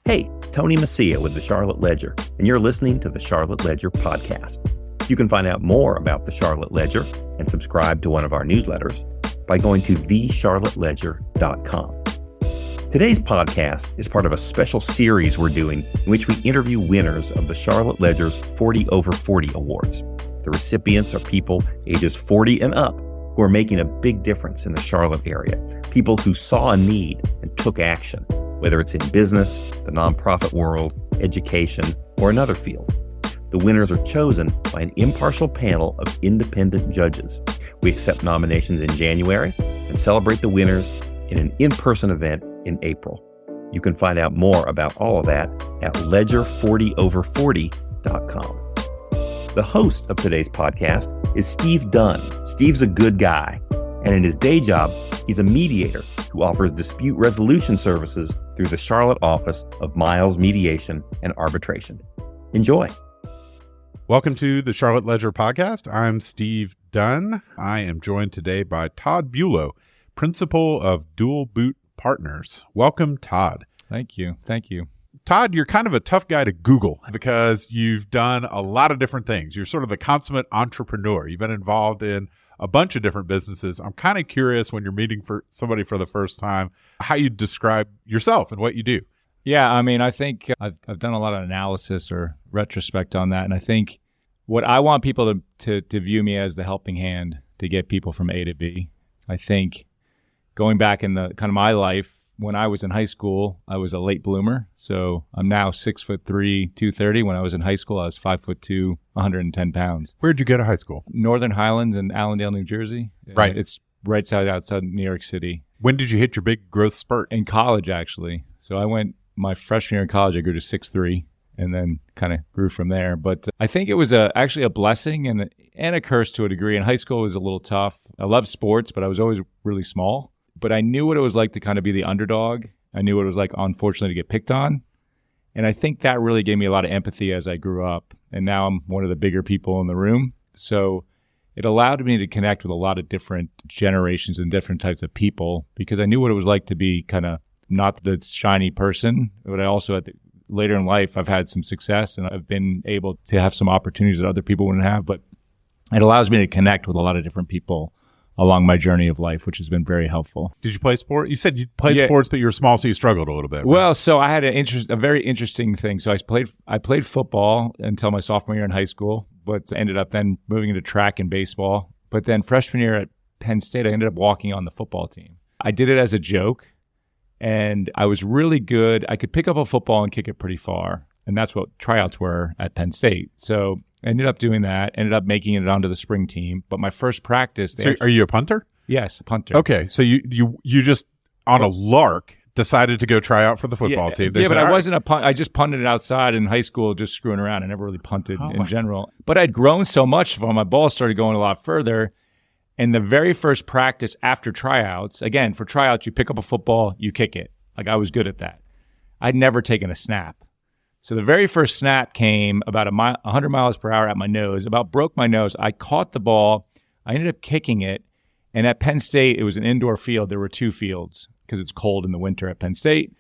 Hey, it's Tony Messia with the Charlotte Ledger, and you're listening to the Charlotte Ledger podcast. You can find out more about the Charlotte Ledger and subscribe to one of our newsletters by going to thecharlotteledger.com. Today's podcast is part of a special series we're doing in which we interview winners of the Charlotte Ledger's 40 Over 40 Awards. The recipients are people ages 40 and up who are making a big difference in the Charlotte area, people who saw a need and took action, whether it's in business, the nonprofit world, education, or another field. The winners are chosen by an impartial panel of independent judges. We accept nominations in January and celebrate the winners in an in-person event in April. You can find out more about all of that at ledger40over40.com. The host of today's podcast is Steve Dunn. Steve's a good guy, and in his day job, he's a mediator who offers dispute resolution services through the Charlotte office of Miles Mediation and Arbitration. Enjoy. Welcome to the Charlotte Ledger podcast. I'm Steve Dunn. I am joined today by Todd Buelow, principal of Dualboot Partners. Welcome, Todd. Thank you. Thank you. Todd, you're kind of a tough guy to Google because you've done a lot of different things. You're sort of the consummate entrepreneur. You've been involved in a bunch of different businesses. I'm kind of curious when you're meeting for somebody for the first time, how you describe yourself and what you do. Yeah, I mean, I think I've done a lot of analysis or retrospect on that, and I think what I want people to view me as the helping hand to get people from A to B. I think going back in the kind of my life, when I was in high school, I was a late bloomer. So I'm now 6'3", 230. When I was in high school, I was 5'2", 110 pounds. Where'd you go to high school? Northern Highlands in Allendale, New Jersey. Right. It's right outside New York City. When did you hit your big growth spurt? In college, actually. So I went my freshman year in college, I grew to 6'3", and then kind of grew from there. But I think it was actually a blessing and a curse to a degree. In high school, it was a little tough. I loved sports, but I was always really small. But I knew what it was like to kind of be the underdog. I knew what it was like, unfortunately, to get picked on. And I think that really gave me a lot of empathy as I grew up. And now I'm one of the bigger people in the room. So it allowed me to connect with a lot of different generations and different types of people because I knew what it was like to be kind of not the shiny person. But I also, later in life, I've had some success and I've been able to have some opportunities that other people wouldn't have. But it allows me to connect with a lot of different people along my journey of life, which has been very helpful. Did you play sport? You said you played sports, but you were small, so you struggled a little bit. Right? Well, so I had a very interesting thing. So I played football until my sophomore year in high school, but ended up then moving into track and baseball. But then freshman year at Penn State, I ended up walking on the football team. I did it as a joke, and I was really good. I could pick up a football and kick it pretty far, and that's what tryouts were at Penn State. So I ended up doing that, ended up making it onto the spring team. But my first practice... So are you a punter? Yes, a punter. Okay, so you just, on a lark, decided to go try out for the football team. But I wasn't a punt. I just punted it outside in high school, just screwing around. I never really punted in general. But I'd grown so much when my ball started going a lot further. And the very first practice after tryouts, again, for tryouts, you pick up a football, you kick it. Like, I was good at that. I'd never taken a snap. So the very first snap came about 100 miles per hour at my nose, about broke my nose. I caught the ball. I ended up kicking it. And at Penn State, it was an indoor field. There were two fields because it's cold in the winter at Penn State.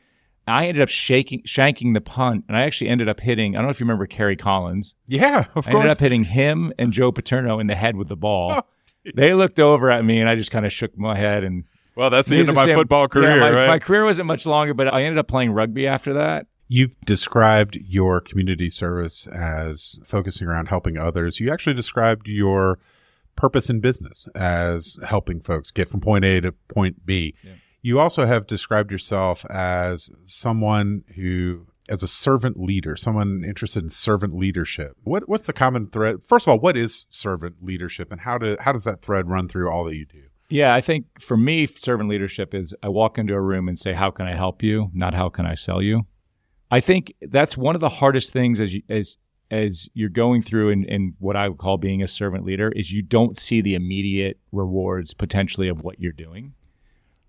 I ended up shanking the punt, and I actually ended up hitting, I don't know if you remember Kerry Collins. Yeah, of course. I ended up hitting him and Joe Paterno in the head with the ball. They looked over at me, and I just kind of shook my head. And well, that's the end of my football career, right? My career wasn't much longer, but I ended up playing rugby after that. You've described your community service as focusing around helping others. You actually described your purpose in business as helping folks get from point A to point B. Yeah. You also have described yourself as someone who, as a servant leader, someone interested in servant leadership. What's the common thread? First of all, what is servant leadership, and how does that thread run through all that you do? Yeah, I think for me, servant leadership is I walk into a room and say, how can I help you? Not how can I sell you? I think that's one of the hardest things as you're going through in what I would call being a servant leader is you don't see the immediate rewards potentially of what you're doing.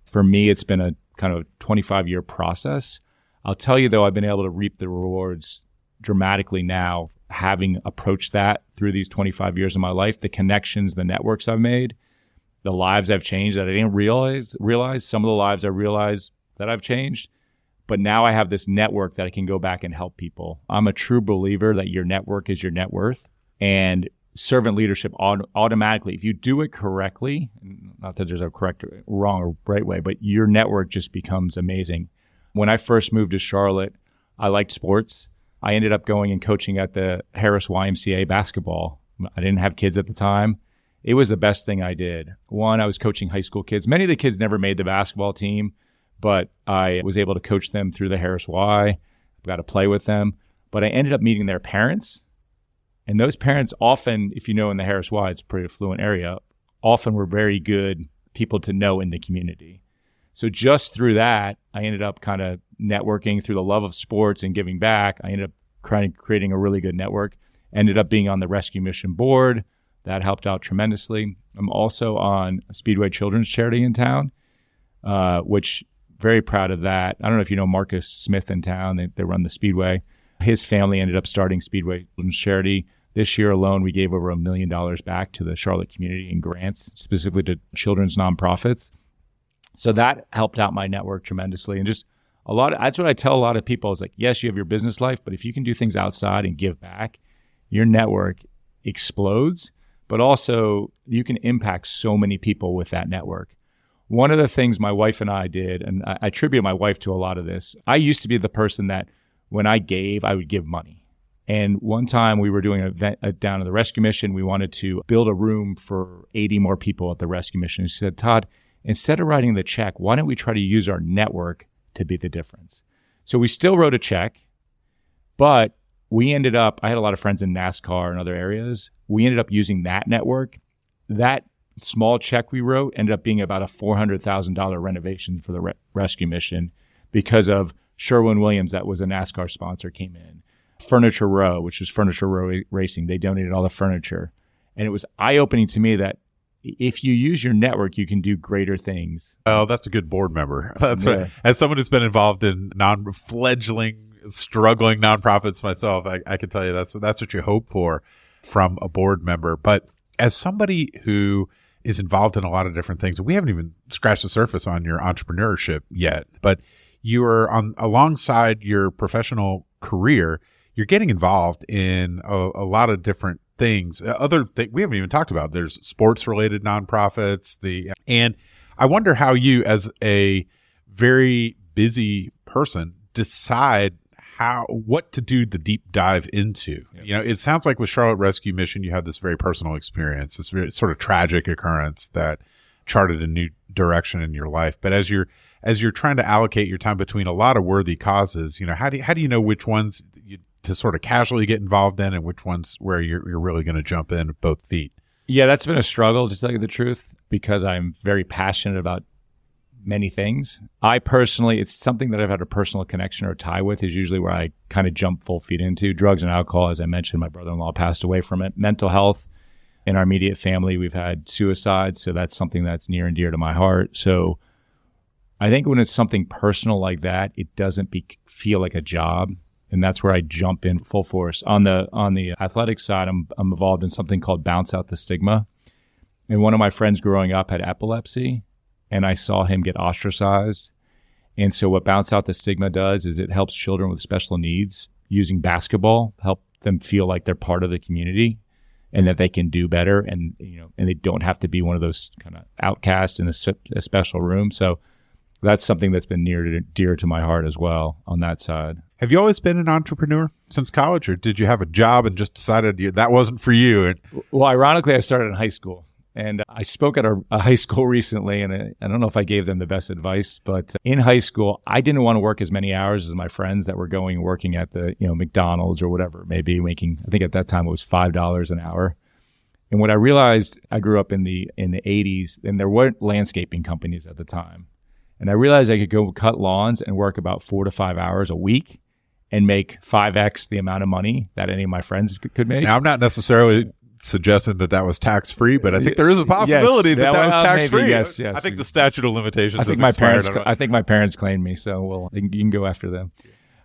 For me, it's been a kind of 25-year process. I'll tell you, though, I've been able to reap the rewards dramatically now, having approached that through these 25 years of my life, the connections, the networks I've made, the lives I've changed that I didn't realize. Some of the lives I realized that I've changed. But now I have this network that I can go back and help people. I'm a true believer that your network is your net worth. And servant leadership automatically, if you do it correctly, not that there's a correct, wrong, or right way, but your network just becomes amazing. When I first moved to Charlotte, I liked sports. I ended up going and coaching at the Harris YMCA basketball. I didn't have kids at the time. It was the best thing I did. One, I was coaching high school kids. Many of the kids never made the basketball team, but I was able to coach them through the Harris Y. I got to play with them. But I ended up meeting their parents. And those parents often, if you know in the Harris Y, it's a pretty affluent area, often were very good people to know in the community. So just through that, I ended up kind of networking through the love of sports and giving back. I ended up creating a really good network. Ended up being on the rescue mission board. That helped out tremendously. I'm also on a Speedway Children's Charity in town, which very proud of that. I don't know if you know Marcus Smith in town. They run the Speedway. His family ended up starting Speedway Children's Charity. This year alone, we gave over $1 million back to the Charlotte community in grants, specifically to children's nonprofits. So that helped out my network tremendously. And just that's what I tell a lot of people is like, yes, you have your business life, but if you can do things outside and give back, your network explodes, but also you can impact so many people with that network. One of the things my wife and I did, and I attribute my wife to a lot of this, I used to be the person that when I gave, I would give money. And one time we were doing an event down at the rescue mission. We wanted to build a room for 80 more people at the rescue mission. She said, Todd, instead of writing the check, why don't we try to use our network to be the difference? So we still wrote a check, but we ended up, I had a lot of friends in NASCAR and other areas. We ended up using that network. That small check we wrote ended up being about a $400,000 renovation for the rescue mission because of Sherwin-Williams, that was a NASCAR sponsor, came in. Furniture Row, which is Furniture Row Racing, they donated all the furniture. And it was eye-opening to me that if you use your network, you can do greater things. Oh, that's a good board member. That's right. As someone who's been involved in struggling nonprofits myself, I can tell you that's what you hope for from a board member. But as somebody who is involved in a lot of different things, we haven't even scratched the surface on your entrepreneurship yet, but you are alongside your professional career, you're getting involved in a lot of different things. We haven't even talked about. There's sports related nonprofits. And I wonder how you, as a very busy person, decide what to do the deep dive into. Yep. You know, it sounds like with Charlotte Rescue Mission, you had this very personal experience, this very sort of tragic occurrence that charted a new direction in your life. But as you're trying to allocate your time between a lot of worthy causes, you know, how do you know which ones to sort of casually get involved in and which ones where you're really going to jump in with both feet? Yeah, that's been a struggle, to tell you the truth, because I'm very passionate about many things. I personally, it's something that I've had a personal connection or tie with, is usually where I kind of jump full feet into. Drugs and alcohol, as I mentioned, my brother-in-law passed away from it. Mental health, in our immediate family, we've had suicide, so that's something that's near and dear to my heart. So I think when it's something personal like that, it doesn't feel like a job, and that's where I jump in full force. On the athletic side, I'm involved in something called Bounce Out the Stigma, and one of my friends growing up had epilepsy, and I saw him get ostracized. And so what Bounce Out the Stigma does is it helps children with special needs using basketball, help them feel like they're part of the community and that they can do better, and and they don't have to be one of those kind of outcasts in a special room. So that's something that's been dear to my heart as well on that side. Have you always been an entrepreneur since college, or did you have a job and just decided that wasn't for you? Well, ironically, I started in high school. And I spoke at a high school recently, and I don't know if I gave them the best advice, but in high school, I didn't want to work as many hours as my friends that were going and working at the McDonald's or whatever, maybe making, I think at that time it was $5 an hour. And what I realized, I grew up in the 80s, and there weren't landscaping companies at the time. And I realized I could go cut lawns and work about 4 to 5 hours a week and make 5x the amount of money that any of my friends could make. Now, I'm not necessarily suggesting that was tax-free, but I think there is a possibility that was tax-free. Yes. I think the statute of limitations I think my parents claimed me, so you can go after them.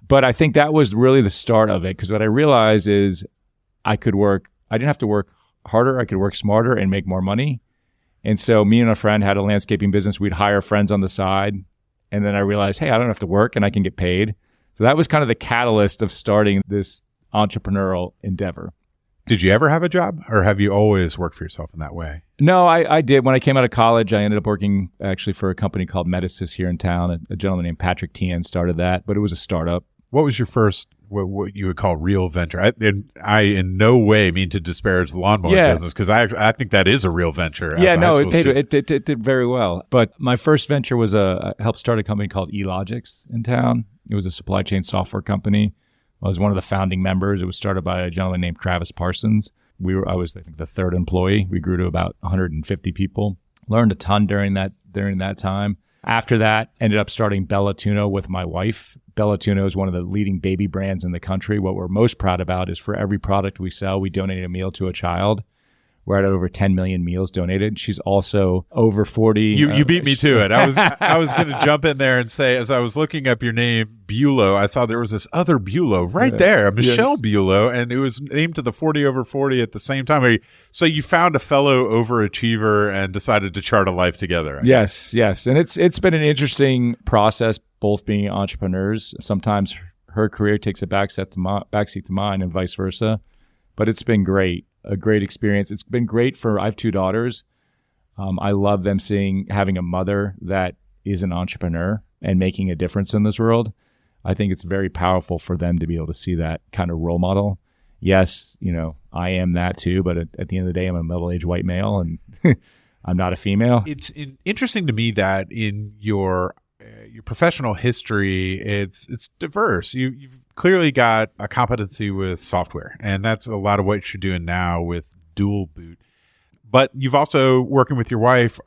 But I think that was really the start of it, because what I realized is I didn't have to work harder, I could work smarter and make more money. And so me and a friend had a landscaping business. We'd hire friends on the side, And then I realized, hey, I don't have to work and I can get paid. So that was kind of the catalyst of starting this entrepreneurial endeavor. Did you ever have a job, or have you always worked for yourself in that way? No, I did. When I came out of college, I ended up working actually for a company called Mediation here in town. A gentleman named Patrick Tien started that, but it was a startup. What was your first, what you would call real venture? I in no way mean to disparage the lawnmower business, because I think that is a real venture. It did very well. But my first venture was I helped start a company called eLogix in town. It was a supply chain software company. I was one of the founding members. It was started by a gentleman named Travis Parsons. I was, I think, the third employee. We grew to about 150 people. Learned a ton during that time. After that, ended up starting Bella Tuna with my wife. Bella Tuna is one of the leading baby brands in the country. What we're most proud about is for every product we sell, we donate a meal to a child. We're at over 10 million meals donated. She's also over 40. You beat me to it. I was going to jump in there and say, as I was looking up your name, Buelow, I saw there was this other Buelow right there, Michelle Buelow, and it was named to the 40 over 40 at the same time. So you found a fellow overachiever and decided to chart a life together. Yes. And it's been an interesting process, both being entrepreneurs. Sometimes her career takes a backseat to mine and vice versa, but it's been great. A great experience. It's been great I have two daughters. I love them having a mother that is an entrepreneur and making a difference in this world. I think it's very powerful for them to be able to see that kind of role model. Yes, I am that too, but at the end of the day, I'm a middle-aged white male and I'm not a female. It's interesting to me that in your professional history, it's diverse. You've clearly got a competency with software, and that's a lot of what you're doing now with Dualboot. But you've also, working with your wife,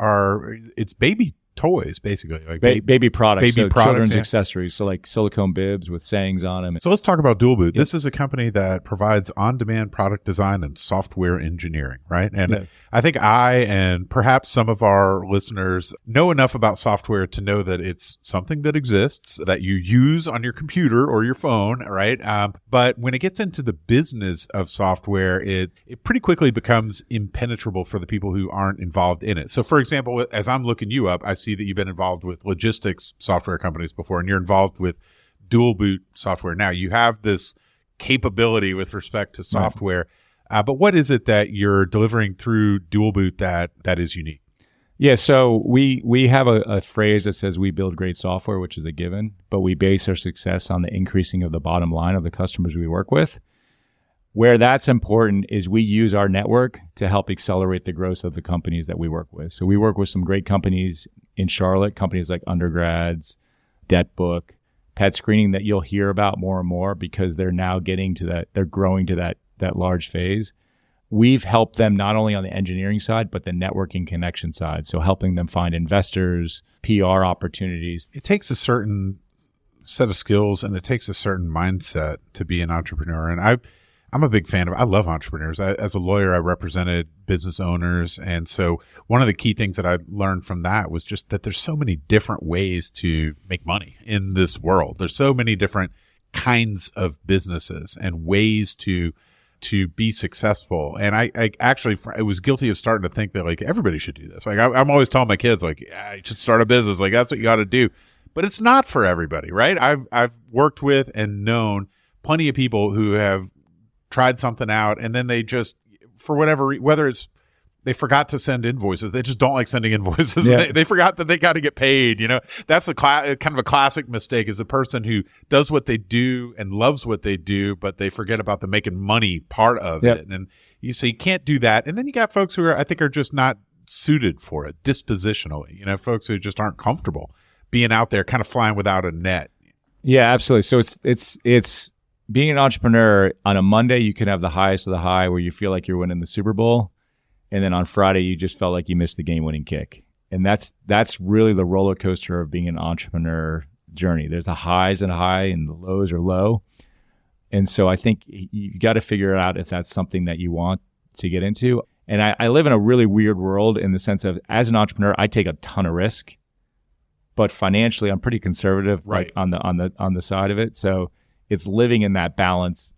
it's baby toys, basically. Like baby products. Children's yeah. accessories. So like silicone bibs with sayings on them. So let's talk about Dualboot. Yep. This is a company that provides on-demand product design and software engineering, right? And I think I and perhaps some of our listeners know enough about software to know that it's something that exists, that you use on your computer or your phone, right? But when it gets into the business of software, it pretty quickly becomes impenetrable for the people who aren't involved in it. So for example, as I'm looking you up, I see that you've been involved with logistics software companies before, and you're involved with Dualboot software now. You have this capability with respect to software, but what is it that you're delivering through Dualboot that is unique? Yeah, so we have a phrase that says we build great software, which is a given, but we base our success on the increasing of the bottom line of the customers we work with. Where that's important is we use our network to help accelerate the growth of the companies that we work with. So we work with some great companies in Charlotte, companies like Undergrads, DebtBook, Pet Screening that you'll hear about more and more because they're now getting to that, they're growing to that large phase. We've helped them not only on the engineering side, but the networking connection side. So helping them find investors, PR opportunities. It takes a certain set of skills and it takes a certain mindset to be an entrepreneur. And I'm a big fan I love entrepreneurs. As a lawyer, I represented business owners. And so one of the key things that I learned from that was just that there's so many different ways to make money in this world. There's so many different kinds of businesses and ways to be successful. And I actually was guilty of starting to think that like everybody should do this. Like I'm always telling my kids like, yeah, you should start a business. Like that's what you got to do. But it's not for everybody, right? I've worked with and known plenty of people who have tried something out and then they just, for whatever whether it's they forgot to send invoices, they just don't like sending invoices. Yeah. They forgot that they got to get paid. That's kind of a classic mistake, is a person who does what they do and loves what they do, but they forget about the making money part of it. And you can't do that. And then you got folks who I think are just not suited for it dispositionally. Folks who just aren't comfortable being out there, kind of flying without a net. Yeah, absolutely. So it's being an entrepreneur. On a Monday, you can have the highest of the high where you feel like you're winning the Super Bowl. And then on Friday, you just felt like you missed the game-winning kick. And that's really the roller coaster of being an entrepreneur journey. There's the highs and high and the lows are low. And so I think you got to figure out if that's something that you want to get into. And I live in a really weird world in the sense of, as an entrepreneur, I take a ton of risk. But financially, I'm pretty conservative, right, on the side of it. So it's living in that balance.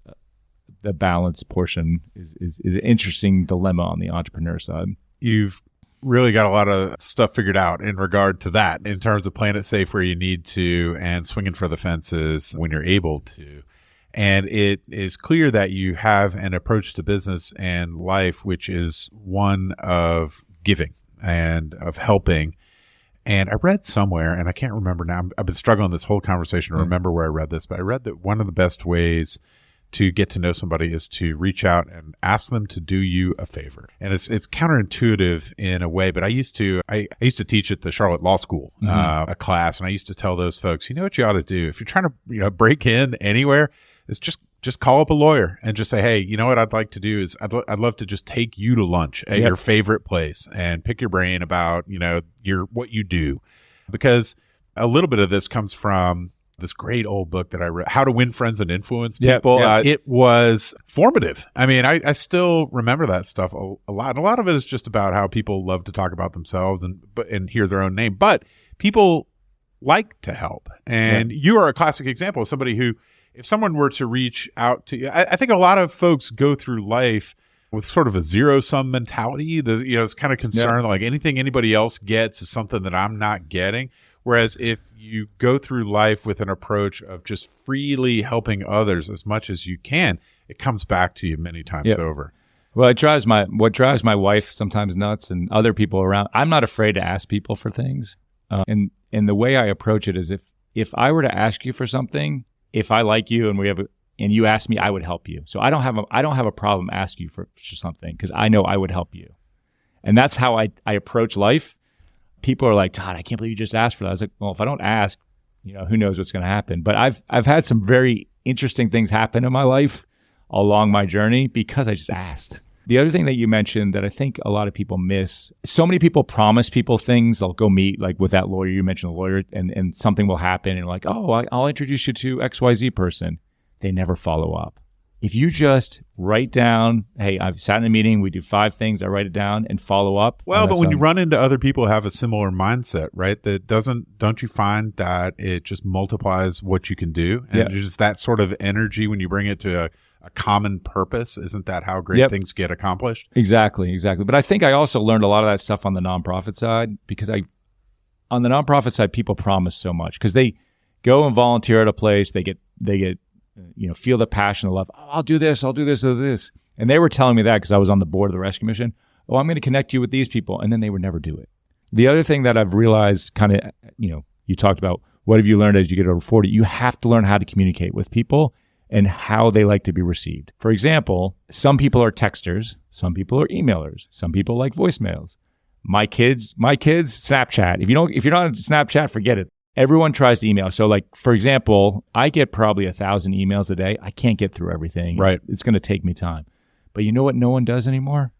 The balance portion is an interesting dilemma on the entrepreneur side. You've really got a lot of stuff figured out in regard to that in terms of playing it safe where you need to and swinging for the fences when you're able to. And it is clear that you have an approach to business and life, which is one of giving and of helping. And I read somewhere, and I can't remember now, I've been struggling this whole conversation to remember where I read this, but I read that one of the best ways to get to know somebody is to reach out and ask them to do you a favor. And it's counterintuitive in a way, but I used to teach at the Charlotte Law School, a class, and I used to tell those folks, you know what you ought to do? If you're trying to break in anywhere, is just call up a lawyer and just say, hey, you know what I'd like to do is I'd love to just take you to lunch at your favorite place and pick your brain about, what you do. Because a little bit of this comes from this great old book that I read, How to Win Friends and Influence People. It was formative. I mean, I still remember that stuff a lot. And a lot of it is just about how people love to talk about themselves and hear their own name. But people like to help. And you are a classic example of somebody who, if someone were to reach out to you, I think a lot of folks go through life with sort of a zero-sum mentality. It's kind of concerned, like anything anybody else gets is something that I'm not getting. Whereas if you go through life with an approach of just freely helping others as much as you can, it comes back to you many times over. Well, what drives my wife sometimes nuts and other people around. I'm not afraid to ask people for things. And the way I approach it is if I were to ask you for something, if I like you and you ask me, I would help you. So I don't have a problem asking you for something because I know I would help you. And that's how I approach life. People are like, Todd, I can't believe you just asked for that. I was like, well, if I don't ask, who knows what's going to happen. But I've had some very interesting things happen in my life along my journey because I just asked. The other thing that you mentioned that I think a lot of people miss, so many people promise people things. They'll go meet like with that lawyer. You mentioned the lawyer and something will happen and like, oh, I'll introduce you to XYZ person. They never follow up. If you just write down, hey, I've sat in a meeting, we do 5 things, I write it down and follow up. Well, but when you run into other people who have a similar mindset, right, don't you find that it just multiplies what you can do? And just that sort of energy when you bring it to a common purpose, isn't that how great things get accomplished? Exactly. But I think I also learned a lot of that stuff on the nonprofit side because on the nonprofit side, people promise so much because they go and volunteer at a place, they get feel the passion, the love. Oh, I'll do this. And they were telling me that because I was on the board of the Rescue Mission. Oh, I'm going to connect you with these people. And then they would never do it. The other thing that I've realized kind of, you talked about, what have you learned as you get over 40? You have to learn how to communicate with people and how they like to be received. For example, some people are texters. Some people are emailers. Some people like voicemails. My kids, Snapchat. If you're not on Snapchat, forget it. Everyone tries to email. So like, for example, I get probably 1,000 emails a day. I can't get through everything. Right. It's going to take me time. But you know what no one does anymore?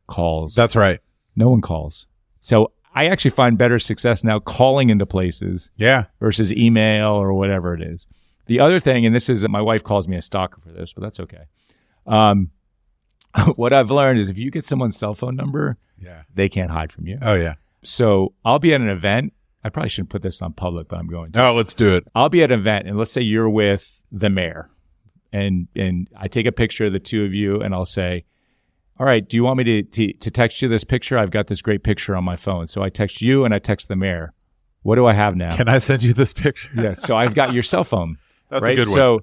Calls. That's right. No one calls. So I actually find better success now calling into places versus email or whatever it is. The other thing, and this is, my wife calls me a stalker for this, but that's okay. What I've learned is if you get someone's cell phone number, they can't hide from you. Oh, yeah. So I'll be at an event. I probably shouldn't put this on public, but I'm going to. Oh, let's do it. I'll be at an event, and let's say you're with the mayor, and I take a picture of the two of you, and I'll say, all right, do you want me to text you this picture? I've got this great picture on my phone. So I text you, and I text the mayor. What do I have now? Can I send you this picture? Yes. So I've got your cell phone. That's right? A good one. So,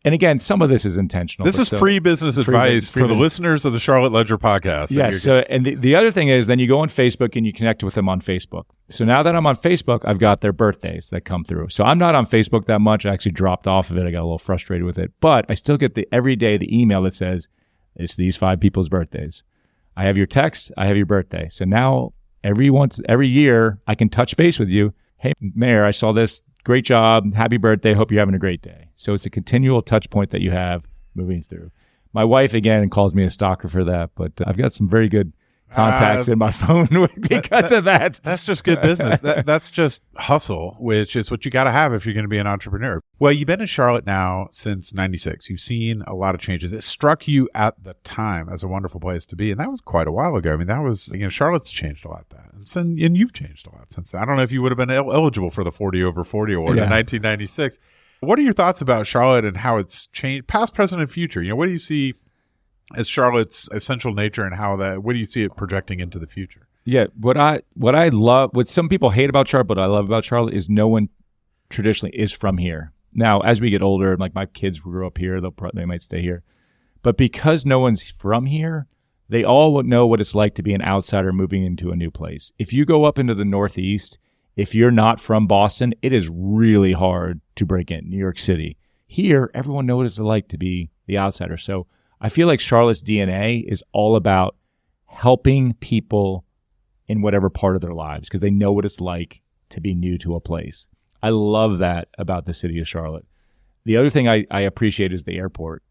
and again, some of this is intentional. This is free business advice for the listeners of the Charlotte Ledger podcast. Yes. So, and the other thing is then you go on Facebook and you connect with them on Facebook. So now that I'm on Facebook, I've got their birthdays that come through. So I'm not on Facebook that much. I actually dropped off of it. I got a little frustrated with it. But I still get every day the email that says, it's these 5 people's birthdays. I have your text. I have your birthday. So now every year I can touch base with you. Hey, Mayor, I saw this. Great job. Happy birthday. Hope you're having a great day. So it's a continual touch point that you have moving through. My wife, again, calls me a stalker for that, but I've got some very good contacts in my phone because of that. That's just good business. That's just hustle, which is what you got to have if you're going to be an entrepreneur. Well, you've been in Charlotte now since 96. You've seen a lot of changes. It struck you at the time as a wonderful place to be, and that was quite a while ago. I mean, that was, Charlotte's changed a lot then, and you've changed a lot since then. I don't know if you would have been eligible for the 40 over 40 award in 1996. What are your thoughts about Charlotte and how it's changed, past, present, and future? What do you see as Charlotte's essential nature and what do you see it projecting into the future? Yeah, what I love, what some people hate about Charlotte, but I love about Charlotte is no one traditionally is from here. Now, as we get older, like my kids grew up here, they might stay here. But because no one's from here, they all know what it's like to be an outsider moving into a new place. If you go up into the Northeast, if you're not from Boston, it is really hard to break in New York City. Here, everyone knows what it's like to be the outsider. So I feel like Charlotte's DNA is all about helping people in whatever part of their lives because they know what it's like to be new to a place. I love that about the city of Charlotte. The other thing I appreciate is the airport.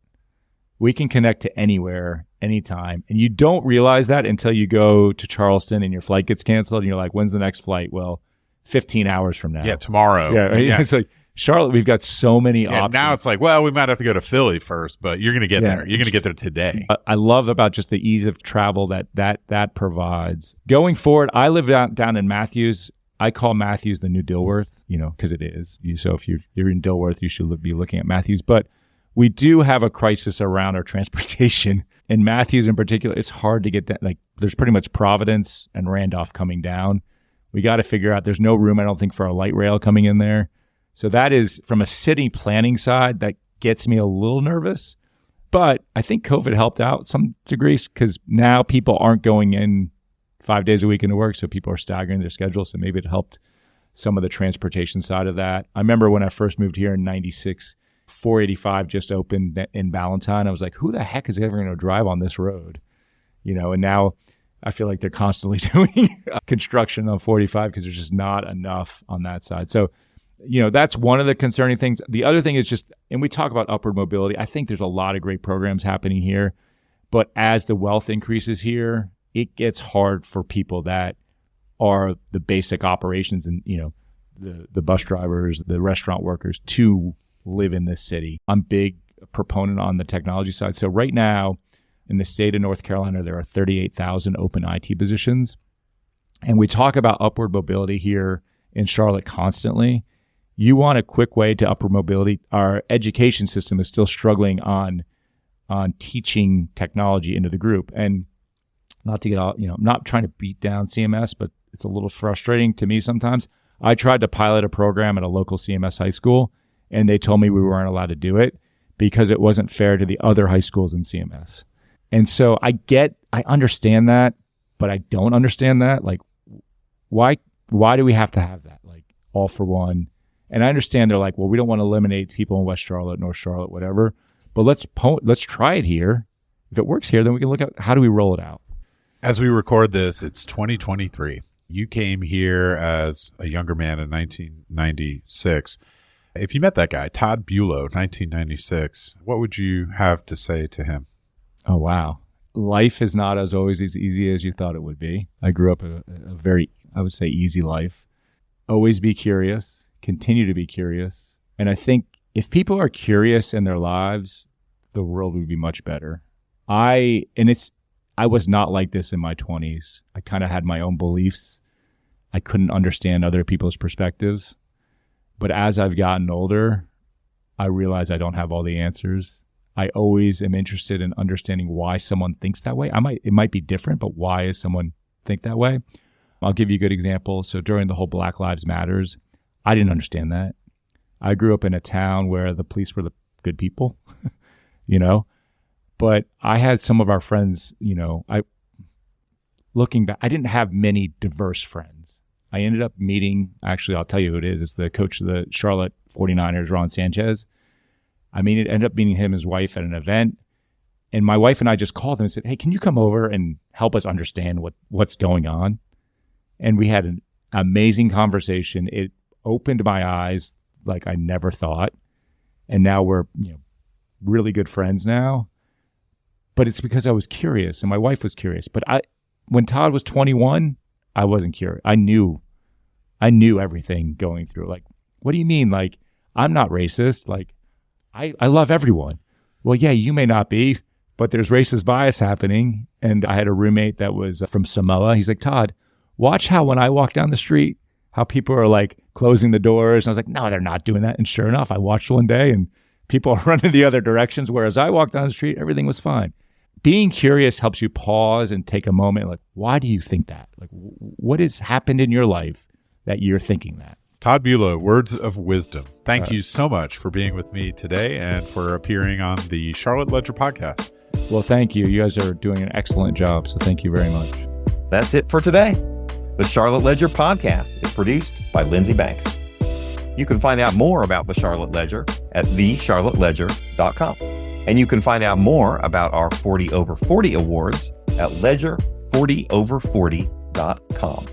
We can connect to anywhere, anytime. And you don't realize that until you go to Charleston and your flight gets canceled. And you're like, when's the next flight? Well, 15 hours from now. Yeah, tomorrow. Yeah. It's like, Charlotte, we've got so many options. Now it's like, well, we might have to go to Philly first, but you're going to get there. You're going to get there today. I love about just the ease of travel that provides. Going forward, I live down in Matthews. I call Matthews the new Dilworth, because it is. So if you're in Dilworth, you should be looking at Matthews. But we do have a crisis around our transportation. In Matthews in particular, it's hard to get that. Like, there's pretty much Providence and Randolph coming down. We got to figure out, there's no room, I don't think, for a light rail coming in there. So that is, from a city planning side, that gets me a little nervous. But I think COVID helped out some degrees because now people aren't going in 5 days a week into work, so people are staggering their schedule. So maybe it helped some of the transportation side of that. I remember when I first moved here in 96, 485 just opened in Ballantyne. I was like, who the heck is ever going to drive on this road? And now I feel like they're constantly doing construction on 485 because there's just not enough on that side. So, that's one of the concerning things. The other thing is just, and we talk about upward mobility, I think there's a lot of great programs happening here. But as the wealth increases here, it gets hard for people that are the basic operations and, the bus drivers, the restaurant workers to live in this city. I'm a big proponent on the technology side. So right now in the state of North Carolina, there are 38,000 open IT positions. And we talk about upward mobility here in Charlotte constantly. You want a quick way to upward mobility. Our education system is still struggling on teaching technology into the group. And not to get all, I'm not trying to beat down CMS, but it's a little frustrating to me sometimes. I tried to pilot a program at a local CMS high school, and they told me we weren't allowed to do it because it wasn't fair to the other high schools in CMS. And so I understand that, but I don't understand that. Like, why do we have to have that? Like, all for one. And I understand they're like, well, we don't want to eliminate people in West Charlotte, North Charlotte, whatever, but let's try it here. If it works here, then we can look at how do we roll it out. As we record this, it's 2023. You came here as a younger man in 1996. If you met that guy, Todd Buelow, 1996, what would you have to say to him? Oh, wow. Life is not always as easy as you thought it would be. I grew up a very, I would say, easy life. Always be curious, continue to be curious. And I think if people are curious in their lives, the world would be much better. I was not like this in my 20s. I kind of had my own beliefs. I couldn't understand other people's perspectives. But as I've gotten older, I realize I don't have all the answers. I always am interested in understanding why someone thinks that way. It might be different, but why does someone think that way? I'll give you a good example. So during the whole Black Lives Matters, I didn't understand that. I grew up in a town where the police were the good people, But I had some of our friends, looking back, I didn't have many diverse friends. I ended up meeting, actually, I'll tell you who it is. It's the coach of the Charlotte 49ers, Ron Sanchez. Ended up meeting him and his wife at an event. And my wife and I just called him and said, hey, can you come over and help us understand what's going on? And we had an amazing conversation. It opened my eyes like I never thought. And now we're, really good friends now. But it's because I was curious and my wife was curious. But when Todd was 21, I wasn't curious. I knew everything going through. Like, what do you mean? Like, I'm not racist. Like, I love everyone. Well, yeah, you may not be, but there's racist bias happening. And I had a roommate that was from Samoa. He's like, Todd, watch how when I walk down the street, how people are like closing the doors. And I was like, no, they're not doing that. And sure enough, I watched one day and people are running the other directions. Whereas I walked down the street, everything was fine. being curious helps you pause and take a moment. Like, why do you think that? Like, what has happened in your life that you're thinking that? Todd Buelow, words of wisdom. Thank you so much for being with me today and for appearing on the Charlotte Ledger podcast. Well, thank you. You guys are doing an excellent job. So thank you very much. That's it for today. The Charlotte Ledger podcast is produced by Lindsey Banks. You can find out more about the Charlotte Ledger at thecharlotteledger.com. And you can find out more about our 40 over 40 awards at ledger40over40.com.